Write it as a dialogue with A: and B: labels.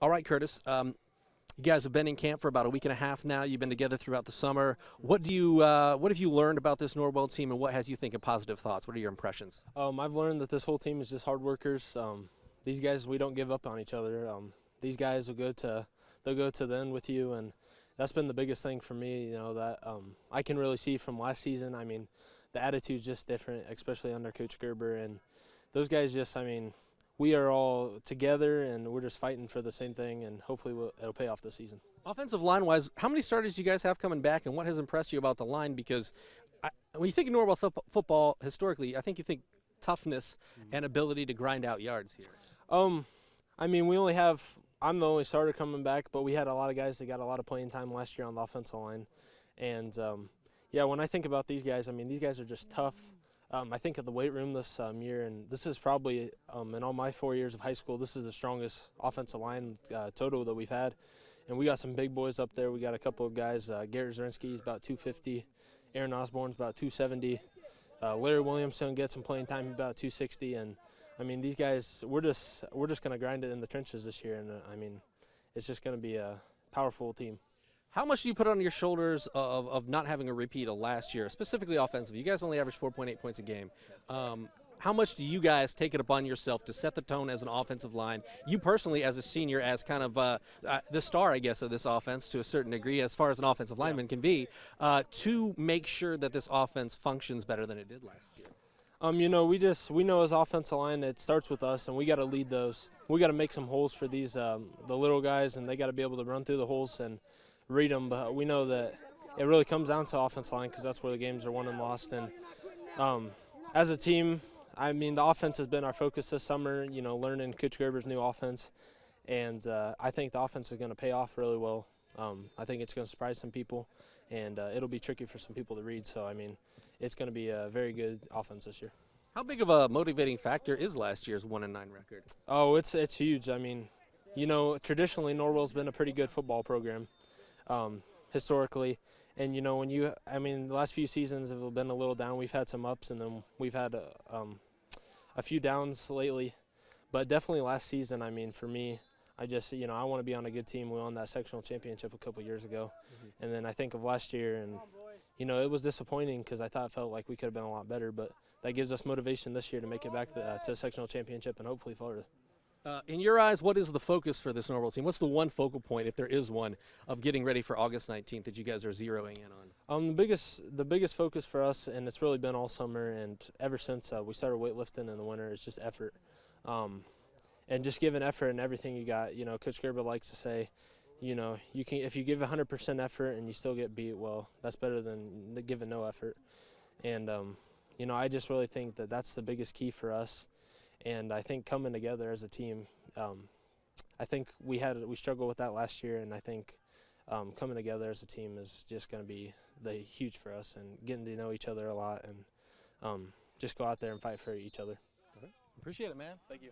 A: All right, Curtis. You guys have been in camp for about a week and a half now. You've been together throughout the summer. What have you learned about this Norwell team, and what has you thinking positive thoughts? What are your impressions?
B: I've learned that this whole team is just hard workers. These guys, we don't give up on each other. These guys will they'll go to the end with you, and that's been the biggest thing for me. That I can really see from last season. I mean, the attitude's just different, especially under Coach Gerber, and those guys just. I mean, we are all together, and we're just fighting for the same thing, and hopefully it'll pay off this season.
A: Offensive line-wise, how many starters do you guys have coming back, and what has impressed you about the line? Because when you think of Norwell football historically, I think you think toughness and ability to grind out yards here.
B: I mean, I'm the only starter coming back, but we had a lot of guys that got a lot of playing time last year on the offensive line. And, yeah, when I think about these guys, I mean, these guys are just tough. I think of the weight room this year, and this is probably, in all my 4 years of high school, this is the strongest offensive line total that we've had. And we got some big boys up there. We got a couple of guys. Garrett Zrinski's about 250. Aaron Osborne's about 270. Larry Williamson gets some playing time about 260. And, I mean, these guys, we're just going to grind it in the trenches this year. And, I mean, it's just going to be a powerful team.
A: How much do you put on your shoulders of not having a repeat of last year, specifically offensively? You guys only averaged 4.8 points a game. How much do you guys take it upon yourself to set the tone as an offensive line? You personally, as a senior, as kind of the star, I guess, of this offense to a certain degree, as far as an offensive lineman can be, to make sure that this offense functions better than it did last year.
B: We know as offensive line, it starts with us, and we got to lead those. We got to make some holes for these the little guys, and they got to be able to run through the holes and read them. But we know that it really comes down to offensive line because that's where the games are won and lost. And as a team, I mean, the offense has been our focus this summer. Learning Coach Gerber's new offense, and I think the offense is going to pay off really well. I think it's going to surprise some people, and it'll be tricky for some people to read. So I mean, it's going to be a very good offense this year.
A: How big of a motivating factor is last year's 1-9 record?
B: Oh, it's huge. I mean, traditionally Norwell's been a pretty good football program, historically. And, the last few seasons have been a little down. We've had some ups, and then we've had a few downs lately. But definitely last season, I mean, for me, I just, I want to be on a good team. We won that sectional championship a couple years ago. And then I think of last year, and, it was disappointing because I felt like we could have been a lot better. But that gives us motivation this year to make it back to the sectional championship and hopefully farther.
A: In your eyes, what is the focus for this Norwell team? What's the one focal point, if there is one, of getting ready for August 19th that you guys are zeroing in on?
B: The biggest focus for us, and it's really been all summer and ever since we started weightlifting in the winter, is just effort. And just giving effort in everything you got. Coach Gerber likes to say, if you give 100% effort and you still get beat, well, that's better than giving no effort. And, I just really think that that's the biggest key for us. And I think coming together as a team, I think we struggled with that last year, and I think coming together as a team is just going to be huge for us, and getting to know each other a lot, and just go out there and fight for each other.
A: Appreciate it, man.
B: Thank you.